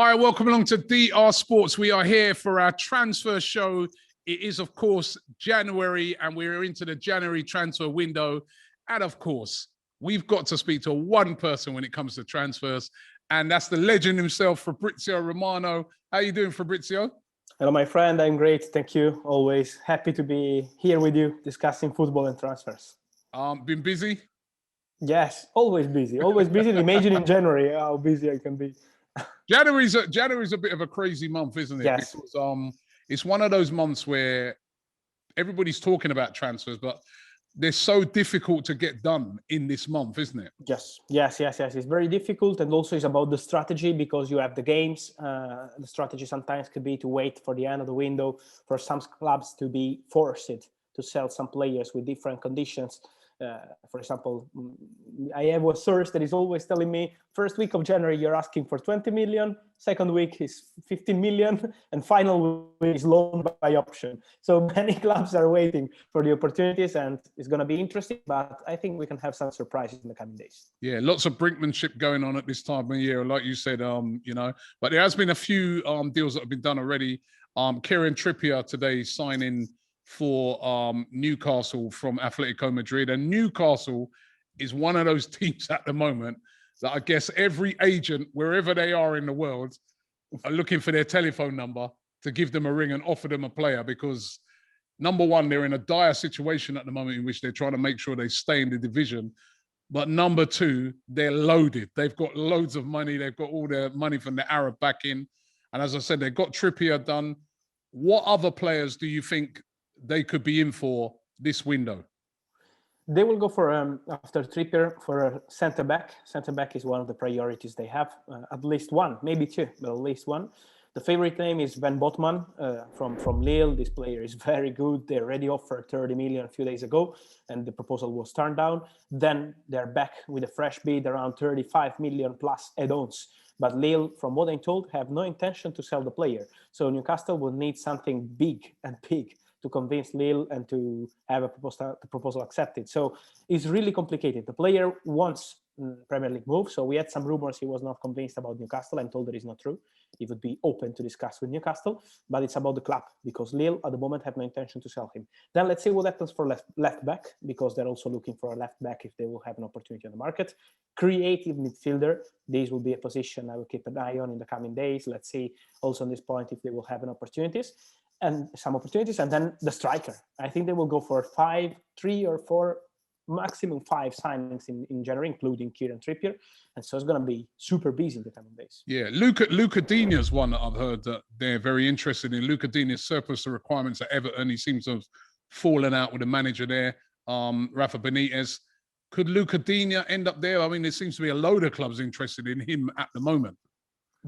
Hi, welcome along to DR Sports. We are here for our transfer show. It is, of course, January, and we're into the January transfer window. And, of course, we've got to speak to one person when it comes to transfers, and that's the legend himself, Fabrizio Romano. How are you doing, Fabrizio? Hello, my friend. I'm great. Thank you. Always happy to be here with you discussing football and transfers. Been busy? Yes, always busy. Always busy. Imagine in January how busy I can be. January's a bit of a crazy month, isn't it? Yes. Because it's one of those months where everybody's talking about transfers, but they're so difficult to get done in this month, isn't it? Yes. It's very difficult, and also it's about the strategy because you have the games. The strategy sometimes could be to wait for the end of the window for some clubs to be forced to sell some players with different conditions. For example, I have a source that is always telling me first week of January you're asking for 20 million, second week is 15 million, and final week is loan by option. So many clubs are waiting for the opportunities, and it's going to be interesting, but I think we can have some surprises in the coming days. Yeah, lots of brinkmanship going on at this time of year, like you said, but there has been a few deals that have been done already. Kieran Trippier today signing for Newcastle from Atletico Madrid. And Newcastle is one of those teams at the moment that I guess every agent, wherever they are in the world, are looking for their telephone number to give them a ring and offer them a player because, number one, they're in a dire situation at the moment in which they're trying to make sure they stay in the division. But number two, they're loaded. They've got loads of money. They've got all their money from the Arab backing. And as I said, they've got Trippier done. What other players do you think they could be in for this window? They will go for, after Trippier, for a centre-back. Centre-back is one of the priorities they have. At least one, maybe two, but at least one. The favorite name is Sven Botman from Lille. This player is very good. They already offered 30 million a few days ago, and the proposal was turned down. Then they're back with a fresh bid around 35 million plus add-ons. But Lille, from what I'm told, have no intention to sell the player. So Newcastle will need something big and big to convince Lille and to have a proposal accepted. So it's really complicated. The player wants Premier League move. So we had some rumors he was not convinced about Newcastle. I'm told that is not true. He would be open to discuss with Newcastle, but it's about the club because Lille at the moment have no intention to sell him. Then let's see what happens for left back, because they're also looking for a left back if they will have an opportunity on the market. Creative midfielder, this will be a position I will keep an eye on in the coming days. Let's see also on this point if they will have some opportunities, and then the striker. I think they will go for 3 or 4, maximum 5 signings in January, including Kieran Trippier, and so it's going to be super busy in the coming days. Yeah, Luca Digne's one that I've heard that they're very interested in. Luca Digne's surplus to requirements at Everton. He seems to have fallen out with the manager there, Rafa Benitez. Could Luca Digne end up there? I mean, there seems to be a load of clubs interested in him at the moment.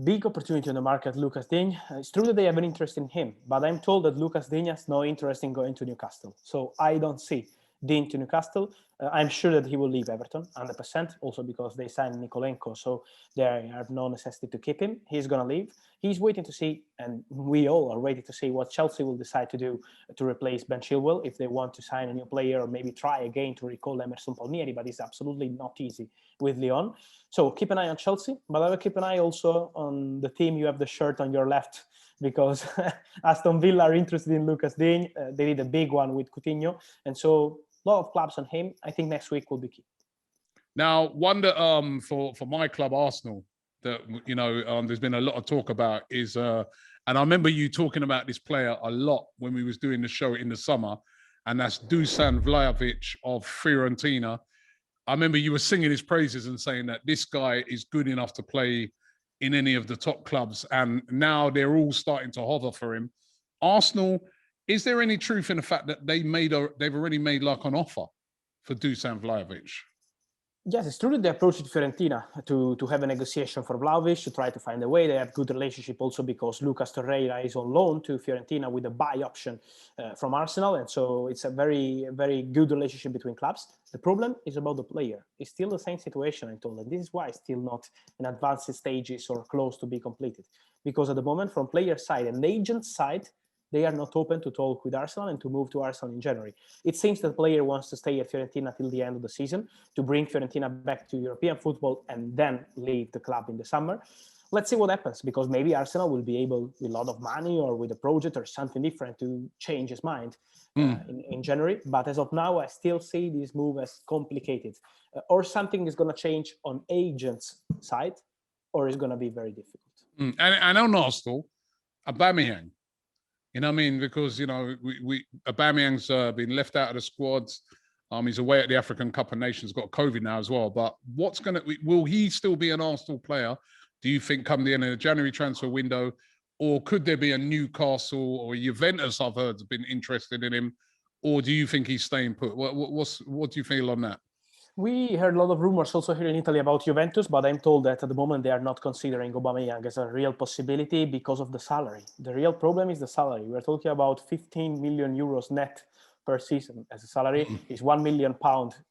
Big opportunity on the market, Lucas Digne. It's true that they have an interest in him, but I'm told that Lucas Digne has no interest in going to Newcastle. So I don't see Digne to Newcastle. I'm sure that he will leave Everton 100%, also because they signed Nikolenko, so they have no necessity to keep him. He's going to leave. He's waiting to see, and we all are waiting to see what Chelsea will decide to do to replace Ben Chilwell, if they want to sign a new player or maybe try again to recall Emerson Palmieri, but it's absolutely not easy with Lyon. So keep an eye on Chelsea, but I will keep an eye also on the team. You have the shirt on your left, because Aston Villa are interested in Lucas Digne. They did a big one with Coutinho, and so a lot of clubs on him. I think next week will be key. Now, one that for my club, Arsenal, that there's been a lot of talk about is, and I remember you talking about this player a lot when we was doing the show in the summer, and that's Dusan Vlahovic of Fiorentina. I remember you were singing his praises and saying that this guy is good enough to play in any of the top clubs, and now they're all starting to hover for him. Arsenal, is there any truth in the fact that they've already made like an offer for Dusan Vlahovic? Yes, it's true that they approached Fiorentina to have a negotiation for Vlahovic, to try to find a way. They have good relationship also because Lucas Torreira is on loan to Fiorentina with a buy option from Arsenal. And so it's a very, very good relationship between clubs. The problem is about the player. It's still the same situation, I'm told. And this is why it's still not in advanced stages or close to be completed. Because at the moment, from player side and agent side, they are not open to talk with Arsenal and to move to Arsenal in January. It seems that the player wants to stay at Fiorentina till the end of the season to bring Fiorentina back to European football and then leave the club in the summer. let's see what happens, because maybe Arsenal will be able, with a lot of money or with a project or something different, to change his mind in January. But as of now, I still see this move as complicated, or something is going to change on agents' side, or it's going to be very difficult. And on Arsenal, Aubameyang, you know what I mean? Because, you know, Aubameyang's been left out of the squads. He's away at the African Cup of Nations, got COVID now as well. But will he still be an Arsenal player, do you think, come the end of the January transfer window? Or could there be a Newcastle or Juventus, I've heard, have been interested in him? Or do you think he's staying put? What do you feel on that? We heard a lot of rumors also here in Italy about Juventus, but I'm told that at the moment they are not considering Aubameyang as a real possibility because of the salary. The real problem is the salary. We're talking about 15 million euros net per season as a salary. Is £1 million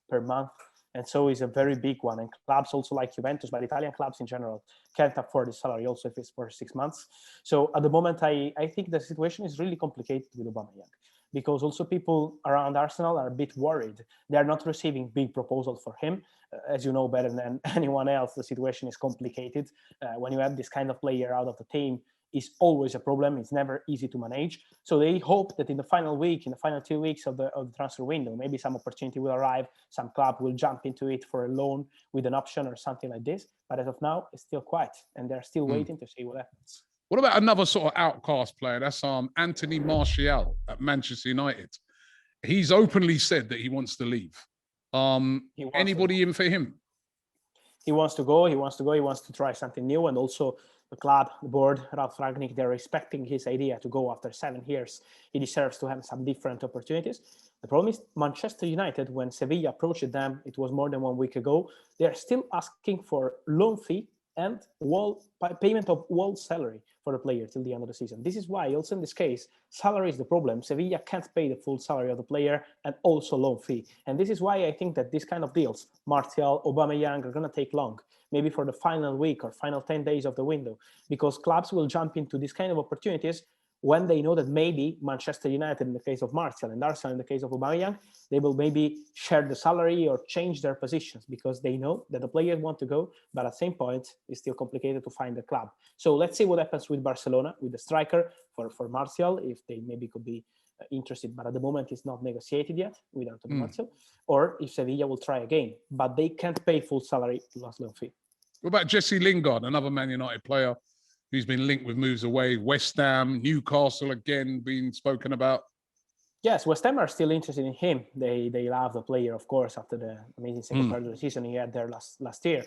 per month. And so it's a very big one. And clubs also like Juventus, but Italian clubs in general can't afford the salary also if it's for 6 months. So at the moment, I think the situation is really complicated with Aubameyang, because also people around Arsenal are a bit worried. They are not receiving big proposals for him. As you know better than anyone else, the situation is complicated. When you have this kind of player out of the team, it's always a problem. It's never easy to manage. So they hope that in the final week, in the final 2 weeks of the transfer window, maybe some opportunity will arrive. Some club will jump into it for a loan with an option or something like this. But as of now, it's still quiet, and they're still waiting to see what happens. What about another sort of outcast player? That's Anthony Martial at Manchester United. He's openly said that he wants to leave. Anybody in for him? He wants to go. He wants to try something new. And also the club, the board, Ralf Rangnick, they're respecting his idea to go after 7 years. He deserves to have some different opportunities. The problem is Manchester United, when Sevilla approached them, it was more than 1 week ago, they're still asking for loan fee and payment of whole salary for the player till the end of the season. This is why also in this case, salary is the problem. Sevilla can't pay the full salary of the player and also loan fee. And this is why I think that this kind of deals, Martial, Aubameyang, are going to take long, maybe for the final week or final 10 days of the window, because clubs will jump into this kind of opportunities when they know that maybe Manchester United, in the case of Martial, and Arsenal, in the case of Aubameyang, they will maybe share the salary or change their positions, because they know that the players want to go, but at the same point, it's still complicated to find a club. So let's see what happens with Barcelona, with the striker for Martial, if they maybe could be interested, but at the moment it's not negotiated yet with Anthony Martial, or if Sevilla will try again, but they can't pay full salary plus loan fee. What about Jesse Lingard, another Man United player who's been linked with moves away? West Ham, Newcastle again being spoken about. Yes, West Ham are still interested in him. They love the player, of course, after the amazing second part of the season he had there last year.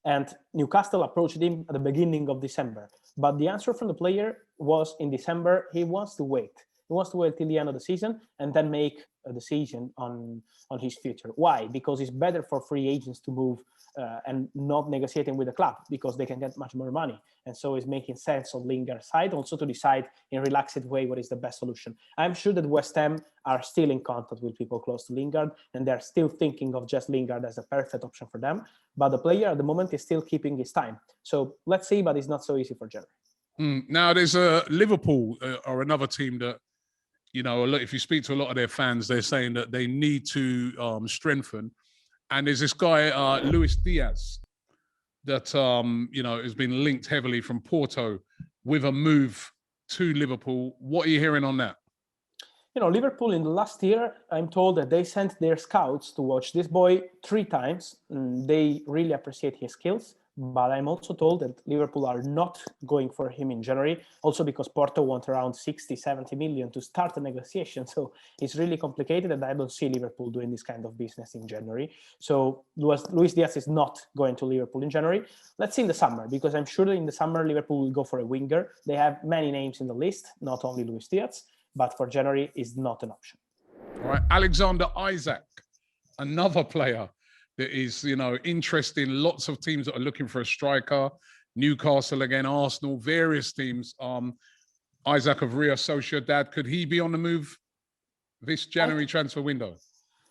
And Newcastle approached him at the beginning of December. But the answer from the player was in December, he wants to wait. He wants to wait till the end of the season and then make a decision on his future. Why? Because it's better for free agents to move and not negotiating with the club, because they can get much more money. And so it's making sense on Lingard's side also to decide in a relaxed way what is the best solution. I'm sure that West Ham are still in contact with people close to Lingard, and they're still thinking of just Lingard as a perfect option for them. But the player at the moment is still keeping his time. So let's see, but it's not so easy for January. Now, there's a Liverpool or another team that, you know, if you speak to a lot of their fans, they're saying that they need to strengthen. And there's this guy, Luis Diaz, that, you know, has been linked heavily from Porto with a move to Liverpool. What are you hearing on that? You know, Liverpool in the last year, I'm told that they sent their scouts to watch this boy 3 times. They really appreciate his skills. But I'm also told that Liverpool are not going for him in January, also because Porto want around 60, 70 million to start a negotiation. So it's really complicated, and I don't see Liverpool doing this kind of business in January. So Luis Diaz is not going to Liverpool in January. Let's see in the summer, because I'm sure that in the summer, Liverpool will go for a winger. They have many names in the list, not only Luis Diaz, but for January is not an option. All right, Alexander Isak, another player that is, you know, interesting. Lots of teams that are looking for a striker. Newcastle again, Arsenal, various teams. Isak of Real Sociedad, could he be on the move this January transfer window?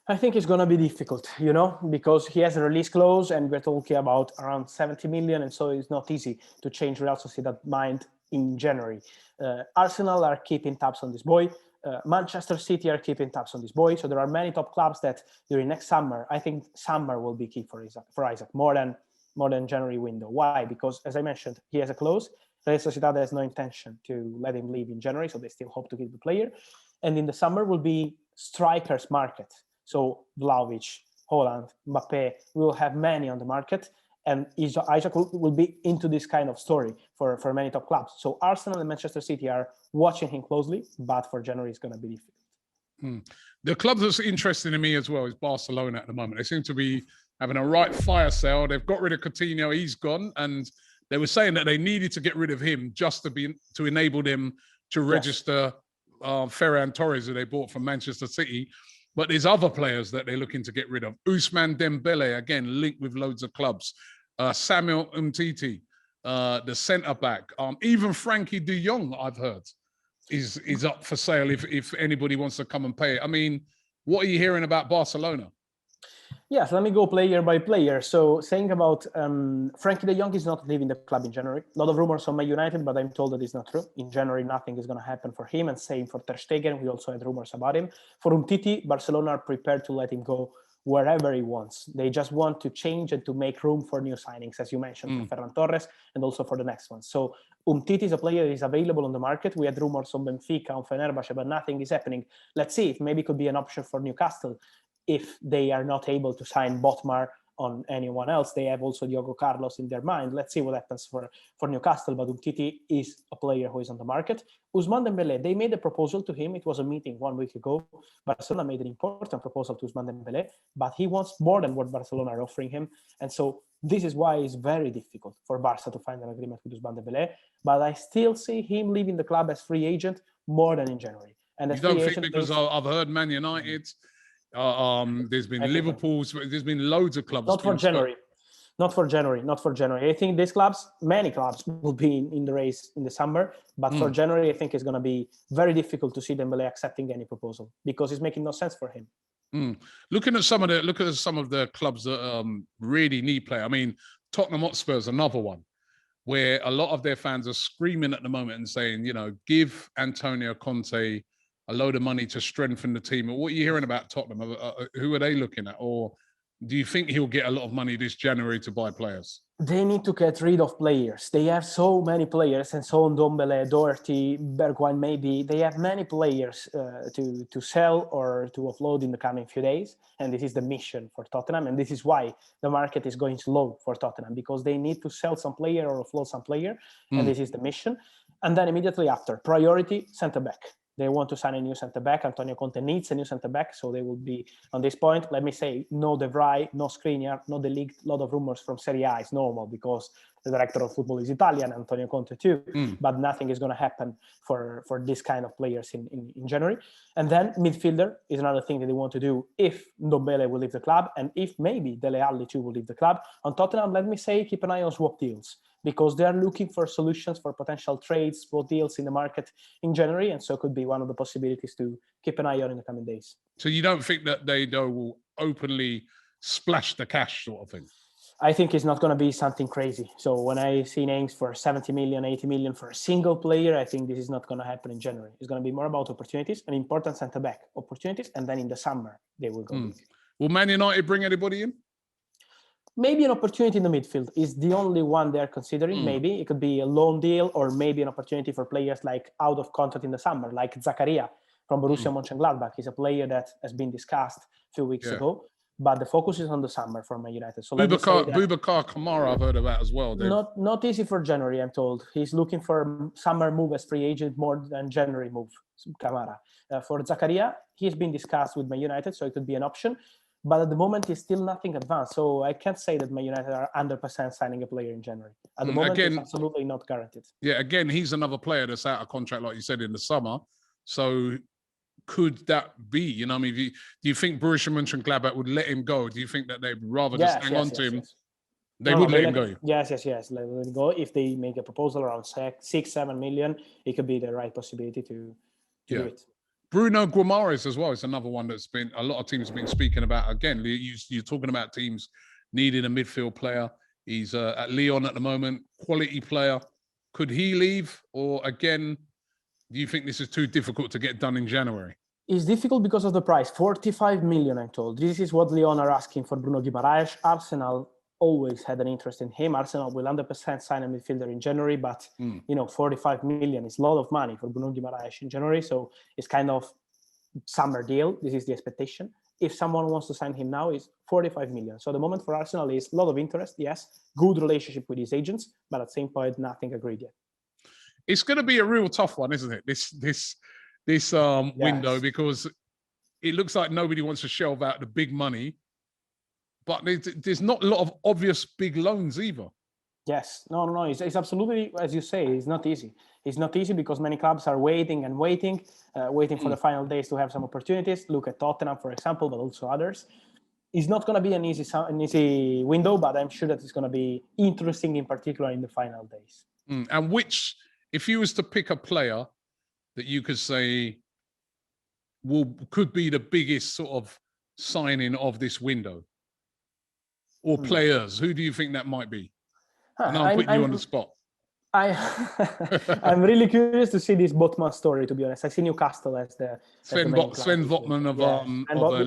I think it's going to be difficult, you know, because he has a release clause and we're talking about around 70 million. And so it's not easy to change Real Sociedad mind in January. Arsenal are keeping tabs on this boy. Manchester City are keeping tabs on this boy. So there are many top clubs that during next summer, I think summer will be key for Isak more than January window. Why? Because, as I mentioned, he has a clause. Real Sociedad has no intention to let him leave in January, so they still hope to keep the player. And in the summer will be strikers market. So Vlahović, Holland, Mbappe, we will have many on the market. And Isak will be into this kind of story for many top clubs. So Arsenal and Manchester City are watching him closely, but for January it's going to be difficult. The club that's interesting to me as well is Barcelona at the moment. They seem to be having a right fire sale. They've got rid of Coutinho, he's gone, and they were saying that they needed to get rid of him just to enable them to register Ferran Torres, who they bought from Manchester City. But there's other players that they're looking to get rid of. Ousmane Dembele, again, linked with loads of clubs. Samuel Umtiti, the centre-back. Even Frankie De Jong, I've heard, is up for sale if anybody wants to come and pay it. I mean, what are you hearing about Barcelona? Yes, let me go player by player. So saying about Frankie De Jong is not leaving the club in January. A lot of rumors on Man United, but I'm told that it's not true. In January, nothing is going to happen for him. And same for Ter Stegen. We also had rumors about him. For Umtiti, Barcelona are prepared to let him go wherever he wants. They just want to change and to make room for new signings, as you mentioned, for Ferran Torres and also for the next one. So Umtiti is a player that is available on the market. We had rumors on Benfica, on Fenerbahce, but nothing is happening. Let's see if maybe it could be an option for Newcastle. If they are not able to sign Botman on anyone else, they have also Diogo Carlos in their mind. Let's see what happens for Newcastle. But Umtiti is a player who is on the market. Ousmane Dembele, they made a proposal to him. It was a meeting 1 week ago. Barcelona made an important proposal to Ousmane Dembele, but he wants more than what Barcelona are offering him. And so this is why it's very difficult for Barca to find an agreement with Ousmane Dembele. But I still see him leaving the club as free agent more than in January. And you don't think because I've heard Man United... there's been Liverpool's, there's been loads of clubs. Not for January. I think these clubs, many clubs, will be in the race in the summer. But for January, I think it's going to be very difficult to see Dembele accepting any proposal because it's making no sense for him. Looking at some of the clubs that really need play. I mean, Tottenham Hotspur is another one where a lot of their fans are screaming at the moment and saying, give Antonio Conte a load of money to strengthen the team. What are you hearing about Tottenham? Who are they looking at? Or do you think he'll get a lot of money this January to buy players? They need to get rid of players. They have so many players, and so on Ndombele, Doherty, Bergwijn, maybe. They have many players to sell or to offload in the coming few days. And this is the mission for Tottenham. And this is why the market is going slow for Tottenham, because they need to sell some player or offload some player. And this is the mission. And then immediately after, priority, centre-back. They want to sign a new centre-back. Antonio Conte needs a new centre-back, so they will be on this point. Let me say, no De Vrij, no Skriniar, no De Ligt. A lot of rumors from Serie A is normal because the director of football is Italian, Antonio Conte too. But nothing is going to happen for this kind of players in January. And then midfielder is another thing that they want to do if Ndombele will leave the club and if maybe Dele Alli too will leave the club. On Tottenham, let me say, keep an eye on swap deals, because they are looking for solutions for potential trades, swap deals in the market in January. And so it could be one of the possibilities to keep an eye on in the coming days. So you don't think that they will openly splash the cash sort of thing? I think it's not going to be something crazy. So when I see names for 70 million, 80 million for a single player, I think this is not going to happen in January. It's going to be more about opportunities, an important centre-back opportunities, and then in the summer, they will go big. Will Man United bring anybody in? Maybe an opportunity in the midfield is the only one they're considering. Maybe it could be a loan deal, or maybe an opportunity for players like out of contract in the summer, like Zakaria from Borussia Mönchengladbach. He's a player that has been discussed a few weeks ago, but the focus is on the summer for Man United. So Boubacar Kamara, I've heard about as well. Not easy for January, I'm told. He's looking for summer move as free agent more than January move, Kamara. For Zakaria, he's been discussed with Man United, so it could be an option. But at the moment, it's still nothing advanced. So I can't say that Man United are 100% signing a player in January. At the moment, it's absolutely not guaranteed. Yeah, again, he's another player that's out of contract, like you said, in the summer. So could that be? You know, I mean, do you think Borussia Mönchengladbach would let him go? Do you think that they'd rather just hang on to him? Yes. They would let him go. Yes. Let him go. If they make a proposal around 6-7 million, it could be the right possibility to do it. Bruno Guimares as well is another one that's been a lot of teams have been speaking about. Again, you're talking about teams needing a midfield player. He's at Lyon at the moment, quality player. Could he leave? Or again, do you think this is too difficult to get done in January? It's difficult because of the price, 45 million, I'm told. This is what Lyon are asking for Bruno Guimares. Arsenal always had an interest in him. Arsenal will 100% sign a midfielder in January, but 45 million is a lot of money for Bruno Guimares in January. So it's kind of summer deal. This is the expectation. If someone wants to sign him now, is 45 million. So the moment for Arsenal is a lot of interest. Yes, good relationship with his agents, but at the same point, nothing agreed yet. It's going to be a real tough one, isn't it? This window, because it looks like nobody wants to shelve out the big money, but there's not a lot of obvious big loans either. Yes, no. It's absolutely, as you say, it's not easy. It's not easy because many clubs are waiting and waiting for the final days to have some opportunities. Look at Tottenham, for example, but also others. It's not going to be an easy window, but I'm sure that it's going to be interesting, in particular in the final days. And if you was to pick a player that you could say could be the biggest sort of signing of this window, or players, who do you think that might be? And I'm putting you on the spot. I'm really curious to see this Botman story, to be honest. I see Newcastle as the Sven Botman of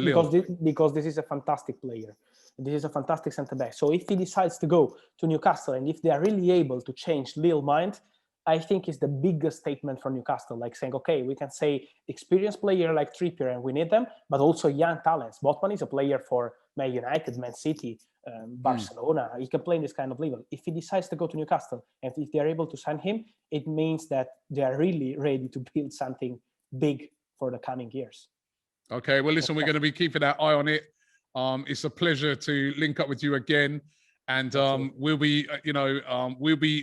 Lille. Because this is a fantastic player. This is a fantastic centre-back. So if he decides to go to Newcastle, and if they are really able to change Lille's mind, I think it's the biggest statement for Newcastle, like saying, okay, we can say experienced player like Trippier and we need them, but also young talents. Botman is a player for Man United, Man City, Barcelona. He can play in this kind of level. If he decides to go to Newcastle, and if they're able to sign him, it means that they are really ready to build something big for the coming years. Okay, well, listen, we're going to be keeping our eye on it. It's a pleasure to link up with you again. And we'll be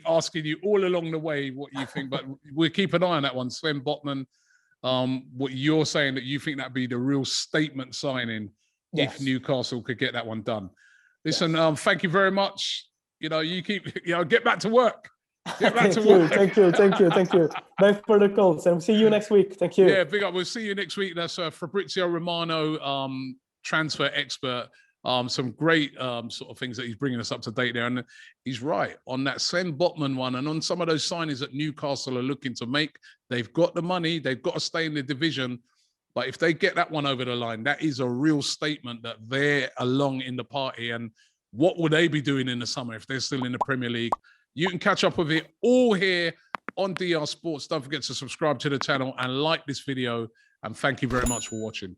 asking you all along the way what you think, but we'll keep an eye on that one. Sven Botman, what you're saying, that you think that'd be the real statement signing if Newcastle could get that one done. Listen, thank you very much. You keep, get back to work. Get back to work. Thank you. Thanks for the calls, and see you next week. Thank you. Yeah, big up. We'll see you next week. That's Fabrizio Romano, transfer expert. Some great sort of things that he's bringing us up to date there. And he's right on that Sven Botman one, and on some of those signings that Newcastle are looking to make. They've got the money. They've got to stay in the division. But if they get that one over the line, that is a real statement that they're along in the party. And what would they be doing in the summer if they're still in the Premier League? You can catch up with it all here on DR Sports. Don't forget to subscribe to the channel and like this video. And thank you very much for watching.